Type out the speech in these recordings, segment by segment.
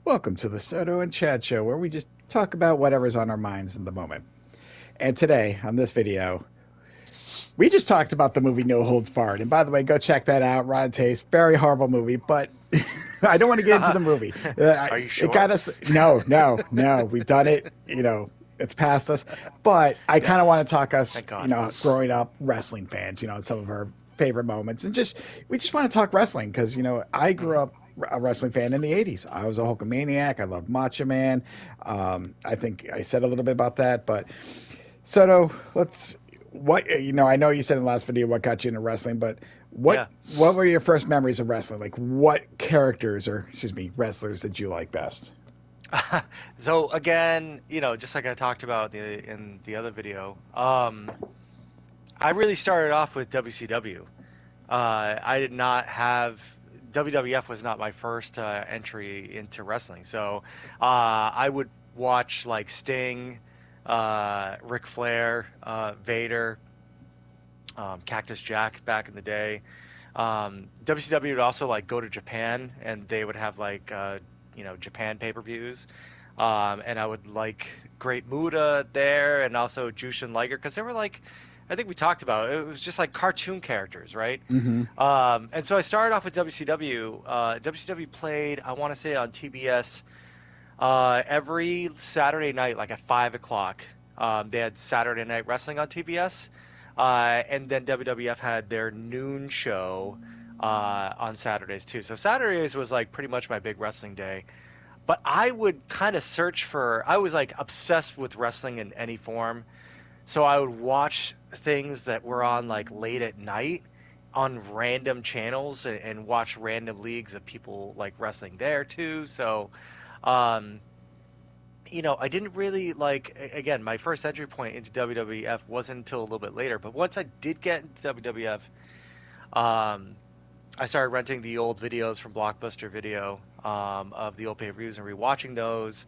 Welcome to the Soto and Chad Show, where we just talk about whatever's on our minds in the moment. And today, on this video, we just talked about the movie No Holds Barred. And by the way, go check that out. Rotten Taste, very horrible movie, but I don't want to get into the movie. Are you It got sure? us. No, no, no. We've done it. It's past us. But I kind of Yes. want to talk us, Thank God. growing up wrestling fans, some of our favorite moments. And we just want to talk wrestling because, I grew Hmm. up a wrestling fan in the 80s. I was a Hulkamaniac. I loved Macho Man. I think I said a little bit about that, but Soto, I know you said in the last video what got you into wrestling, but what Yeah. what were your first memories of wrestling? Like what characters or excuse me, wrestlers did you like best? So again, just like I talked about in the other video, I really started off with WCW. I did not have WWF was not my first entry into wrestling. So I would watch like Sting, Ric Flair, Vader, Cactus Jack back in the day. WCW would also like go to Japan and they would have like Japan pay-per-views. And I would like Great Muta there and also Jushin Liger because they were like I think we talked about it. It was just like cartoon characters, right? Mm-hmm. And so I started off with WCW. WCW played, I want to say, on TBS every Saturday night, like at 5 o'clock. They had Saturday Night Wrestling on TBS, and then WWF had their noon show on Saturdays too. So Saturdays was like pretty much my big wrestling day. But I would kind of search for. I was like obsessed with wrestling in any form. So I would watch things that were on like late at night on random channels and watch random leagues of people like wrestling there too. So, um, I didn't really like, again, my first entry point into WWF wasn't until a little bit later. But once I did get into WWF, um, I started renting the old videos from Blockbuster Video of the old pay-per-views and rewatching those.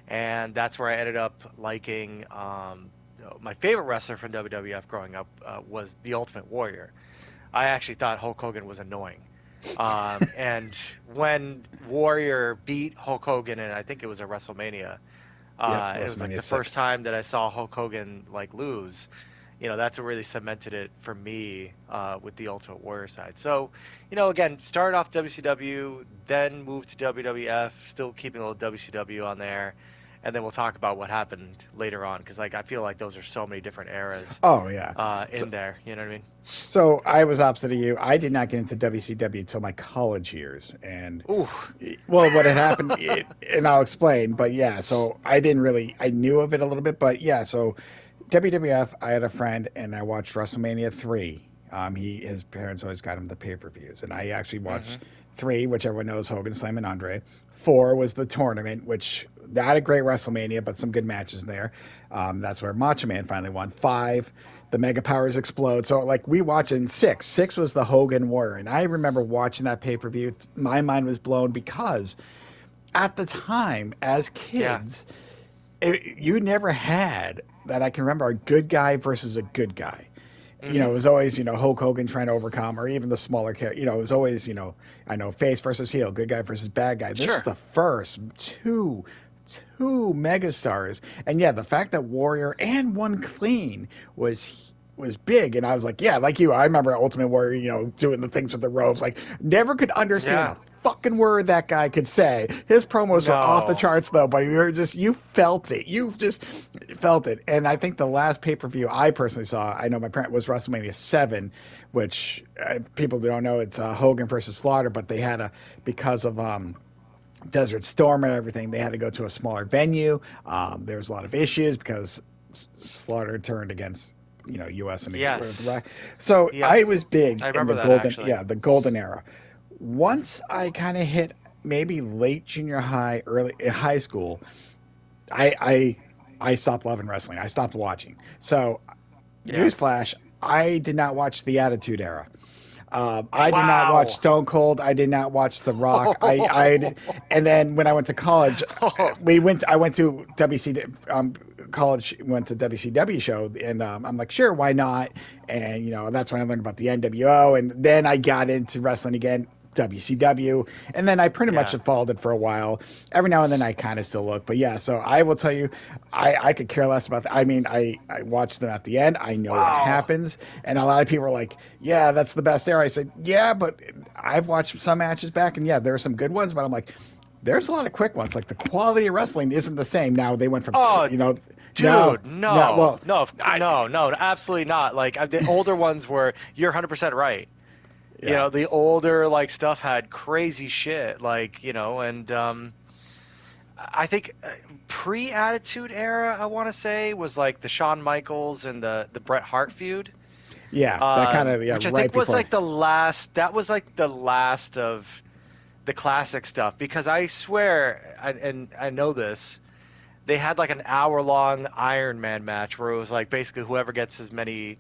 And that's where I ended up liking my favorite wrestler from WWF growing up was the Ultimate Warrior. I actually thought Hulk Hogan was annoying. And when Warrior beat Hulk Hogan, and I think it was at WrestleMania, Yep, it was like WrestleMania the first 6. time that I saw Hulk Hogan like lose. That's what really cemented it for me with the Ultimate Warrior side. So, again, started off WCW, then moved to WWF, still keeping a little WCW on there, and then we'll talk about what happened later on because like I feel like those are so many different eras Oh yeah. So, in there. You know what I mean? so I was opposite of you. I did not get into WCW until my college years, and Ooh. well, what had happened, and I'll explain. But yeah, so I didn't really, I knew of it a little bit, but yeah, so WWF, I had a friend, and I watched WrestleMania 3. His parents always got him the pay per views, and I actually Hmm. watched 3, which everyone knows Hogan, Slam, and Andre. 4 was the tournament, which not a great WrestleMania, but some good matches there. That's where Macho Man finally won. 5, the Mega Powers explode. So like we watching 6. 6 was the Hogan Warrior, and I remember watching that pay per view. My mind was blown because at the time, as Yeah. kids, you never had that I can remember a good guy versus a good guy. It Hmm. was always, Hulk Hogan trying to overcome, or even the smaller character. It was always, I know face versus heel, good guy versus bad guy. This is Sure. the first two megastars, and yeah, the fact that Warrior and One Clean was big, and I was like, yeah, like you, I remember Ultimate Warrior, doing the things with the ropes, like never could understand Yeah. a fucking word that guy could say. His promos were off the No. charts though, but you felt it. You just felt it. And I think the last pay per view I personally saw, I know my parent was WrestleMania 7, which people don't know it's Hogan versus Slaughter, but they had because of Desert Storm and everything, they had to go to a smaller venue. There was a lot of issues because Slaughter turned against U.S. and Yes. so Yep. I was big I in remember that actually. the golden era. Once I kind of hit maybe late junior high, early high school, I I stopped loving wrestling. I stopped watching. So, Yeah. newsflash: I did not watch the Attitude Era. I did not watch Wow. Stone Cold. I did not watch The Rock. And then when I went to college, I went to college, went to WCW show, and I'm like, sure, why not? And that's when I learned about the NWO, and then I got into wrestling again. WCW, and then I pretty much Yeah. have followed it for a while. Every now and then I kind of still look, but yeah. So I will tell you, I could care less about that. I mean, I watched them at the end. I know what Wow. happens, and a lot of people are like, "Yeah, that's the best era." I said, "Yeah, but I've watched some matches back, and yeah, there are some good ones, but I'm like." There's a lot of quick ones. Like the quality of wrestling isn't the same now. They went from, Oh, now, dude, now, no, well, no, I, no, absolutely not. Like the older ones were, you're 100% right. yeah, The older like stuff had crazy shit, and I think pre-Attitude Era, I want to say, was like the Shawn Michaels and the Bret Hart feud, yeah, that kind of, yeah, which I right think was before, like the last. That was like the last of the classic stuff because I swear, and I know this, they had like an hour-long Iron Man match where it was like basically whoever gets as many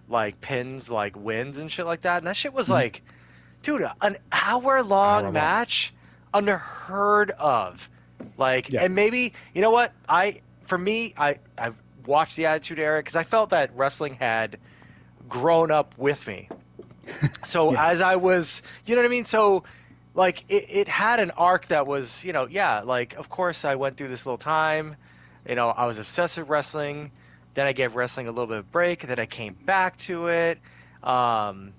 like pins like wins and shit like that, and that shit was Mhm. like, dude, an hour-long Hour long. match, unheard of. Like, Yeah, and maybe you know what? For me, I've watched the Attitude Era because I felt that wrestling had grown up with me. So yeah, as I was, you know what I mean? So like it had an arc that was, yeah, like of course I went through this little time, I was obsessed with wrestling, then I gave wrestling a little bit of break, and then I came back to it. Um,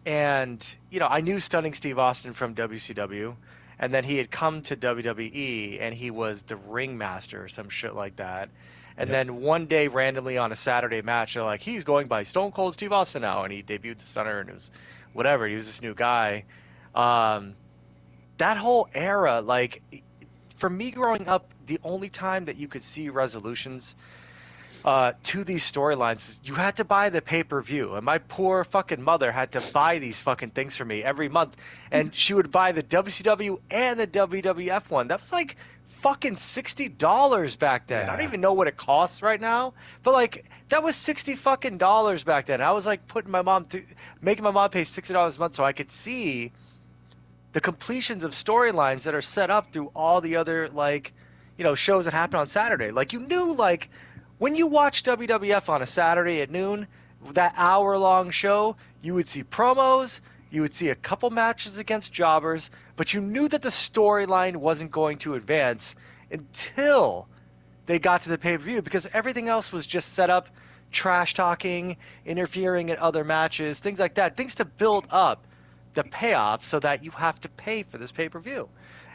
and I knew Stunning Steve Austin from WCW, and then he had come to WWE and he was the ringmaster or some shit like that. And yep. then one day, randomly on a Saturday match, they're like, he's going by Stone Cold Steve Austin now, and he debuted the Stunner, and it was whatever. He was this new guy. Um, that whole era, like for me growing up, the only time that you could see resolutions to these storylines, you had to buy the pay-per-view, and my poor fucking mother had to buy these fucking things for me every month, and she would buy the WCW and the WWF one. That was like fucking $60 back then. I don't Yeah, even know what it costs right now, but like that was 60 fucking dollars back then. I was like making my mom pay $60 a month so I could see the completions of storylines that are set up through all the other shows that happen on Saturday. Like you knew like when you watch WWF on a Saturday at noon, that hour-long show, you would see promos, you would see a couple matches against jobbers, but you knew that the storyline wasn't going to advance until they got to the pay-per-view because everything else was just set up, trash talking, interfering in other matches, things like that, things to build up the payoff so that you have to pay for this pay-per-view.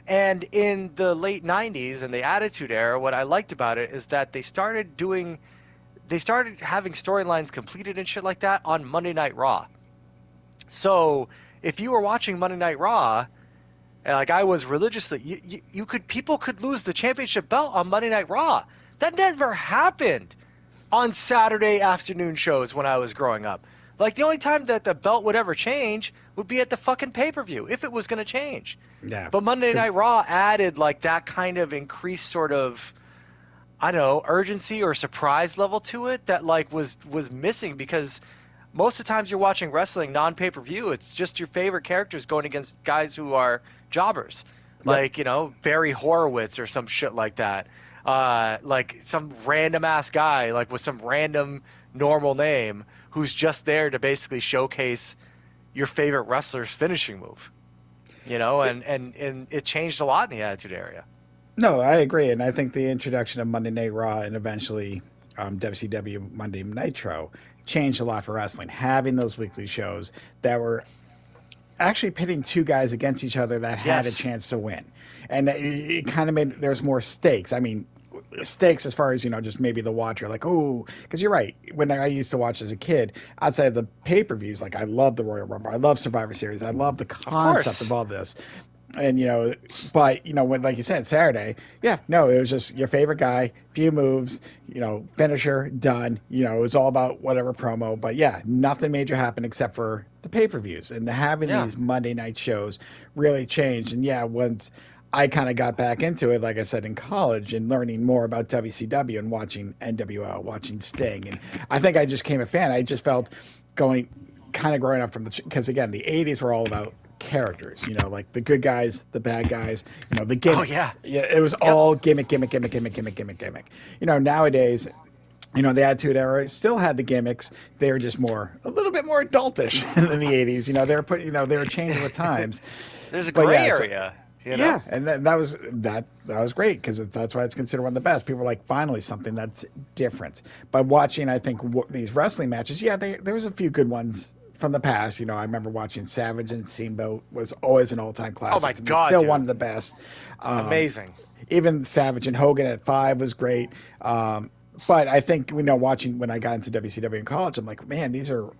And in the late 90s and the Attitude Era, what I liked about it is that they started having storylines completed and shit like that on Monday Night Raw. So if you were watching Monday Night Raw, and like I was religiously, people could lose the championship belt on Monday Night Raw. That never happened on Saturday afternoon shows when I was growing up. Like the only time that the belt would ever change would be at the fucking pay-per-view if it was going to change. yeah, But Monday because Night Raw added like that kind of increased sort of, I don't know, urgency or surprise level to it that like was missing because most of the times you're watching wrestling non-pay-per-view, it's just your favorite characters going against guys who are jobbers, yep. like Barry Horowitz or some shit like that, like some random ass guy like with some random normal name who's just there to basically showcase your favorite wrestler's finishing move, and it changed a lot in the Attitude Era. No, I agree, and I think the introduction of Monday Night Raw and eventually WCW Monday Nitro changed a lot for wrestling. Having those weekly shows that were actually pitting two guys against each other that had a Yes. chance to win, and it kind of made there's more stakes. I mean, stakes as far as just maybe the watcher, like oh, because you're right. When I used to watch as a kid, outside of the pay-per-views, like I love the Royal Rumble, I love Survivor Series, I love the Of concept of course. all this, and but when like you said Saturday, yeah, no, it was just your favorite guy, few moves, finisher, done. It was all about whatever promo, but yeah, nothing major happened except for the pay-per-views, and having Yeah. these Monday night shows really changed. And yeah, once I kind of got back into it, like I said, in college and learning more about WCW and watching NWO, watching Sting, and I think I just became a fan. I just felt going kind of growing up from because again, the '80s were all about characters, like the good guys, the bad guys, the Oh yeah. gimmicks. Yeah, it was Yep. all gimmick, gimmick, gimmick, gimmick, gimmick, gimmick, gimmick. Nowadays, the Attitude Era still had the gimmicks. They were just a little bit more adultish than the '80s. They were they were changing with times. There's a But gray yeah, so area, you know? yeah, and that was great because that's why it's considered one of the best. People were like, finally something that's different. By watching, I think these wrestling matches, yeah, there was a few good ones from the past. I remember watching Savage and Steamboat was always an all-time Oh my classic to me. God, Still one dude. of the best. Um, Amazing. Even Savage and Hogan at 5 was great. Um, but I think watching when I got into WCW in college, I'm like, man, these are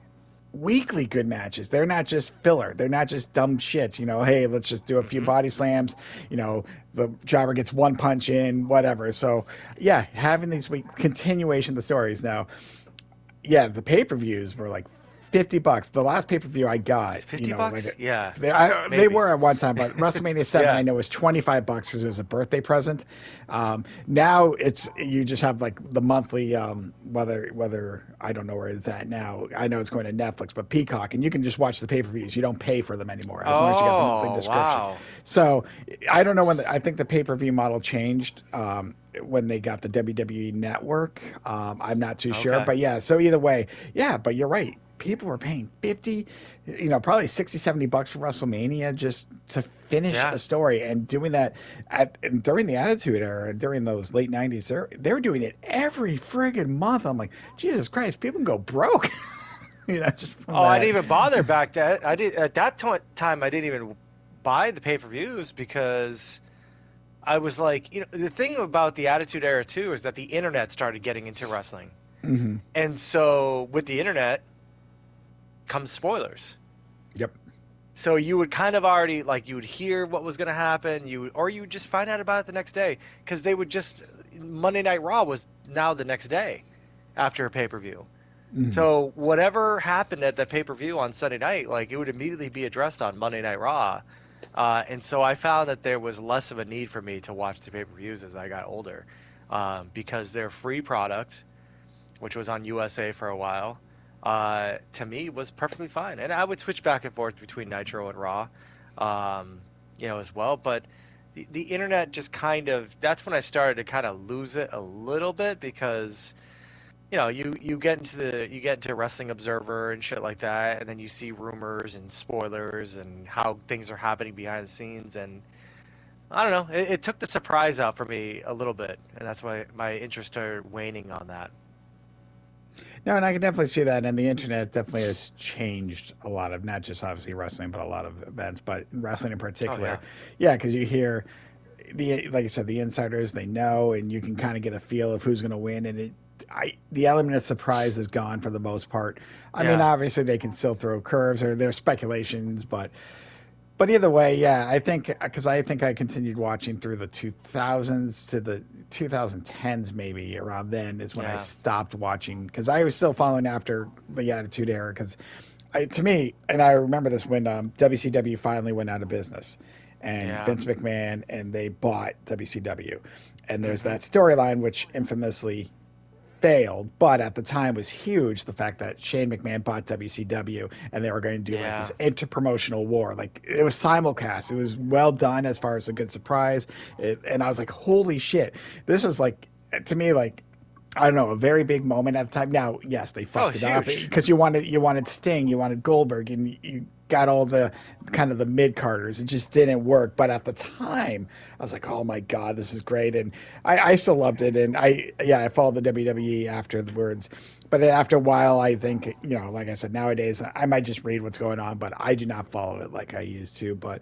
weekly good matches. They're not just filler. They're not just dumb shits. Hey, let's just do a few Hmm. body slams. The jobber gets one punch in, whatever. So yeah, having these week continuation of the stories. Now, yeah, the pay-per-views were like $50. The last pay-per-view I got, 50 like bucks? Yeah, they maybe. were at one time, but WrestleMania 7 I Yeah. know was $25 because it was a birthday present. Now you just have like the monthly, whether I don't know where it's at now. I know it's going to Netflix, but Peacock, and you can just watch the pay-per-views. You don't pay for them anymore as long as you got the monthly Oh, subscription. wow. So I don't know when I think the pay-per-view model changed. When they got the WWE Network. I'm not too sure, Okay. but yeah. So either way, yeah. But you're right. People were paying 50, probably 60, $70 for WrestleMania just to finish Yeah. a story, and doing that during the Attitude Era, during those late '90s. They were doing it every friggin' month. I'm like, Jesus Christ, people can go broke, just from Oh, I that. didn't even bother back then. I did at that time. I didn't even buy the pay-per-views because I was like, the thing about the Attitude Era too is that the internet started getting into wrestling, Hmm. and so with the internet comes spoilers. Yep. So you would kind of already like you would hear what was going to happen, or you would just find out about it the next day because they would just Monday Night Raw was now the next day after a pay-per-view. Hmm. So whatever happened at the pay-per-view on Sunday night, like it would immediately be addressed on Monday Night Raw. And so I found that there was less of a need for me to watch the pay-per-views as I got older, because their free product, which was on USA for a while, to me was perfectly fine. And I would switch back and forth between Nitro and Raw, um, as well. But the internet just kind of, that's when I started to kind of lose it a little bit because you get into Wrestling Observer and shit like that, and then you see rumors and spoilers and how things are happening behind the scenes, and I don't know, it took the surprise out for me a little bit, and that's why my interest started waning on that. No, and I can definitely see that. And the internet definitely has changed a lot of, not just obviously wrestling, but a lot of events, but wrestling in Oh particular. yeah, Yeah, because you hear like I said, the insiders, they know, and you can kind of get a feel of who's going to win. And the element of surprise is gone for the most part. I mean, yeah, obviously they can still throw curves or there's speculations, but either way, yeah, I think because I think I continued watching through the 2000s to the 2010s, maybe around then is when I yeah, stopped watching because I was still following after the Attitude Era. Because to me, and I remember this when WCW finally went out of business, and yeah. Vince McMahon and they bought WCW, and there's Hmm. that storyline which infamously failed, but at the time was huge. The fact that Shane McMahon bought WCW and they were going to do like this Yeah. inter-promotional war. Like it was simulcast. It was well done as far as a good surprise. And I was like, holy shit. This was like, to me, like, I don't know, a very big moment at the time. Now, yes, they Oh, fucked it's it up huge. because you wanted Sting, you wanted Goldberg, and you got all the kind of the mid carders. It just didn't work. But at the time, I was like, oh my god, this is great, and I still loved it. And I followed the WWE afterwards. But after a while, I think like I said, nowadays I might just read what's going on, but I do not follow it like I used to. But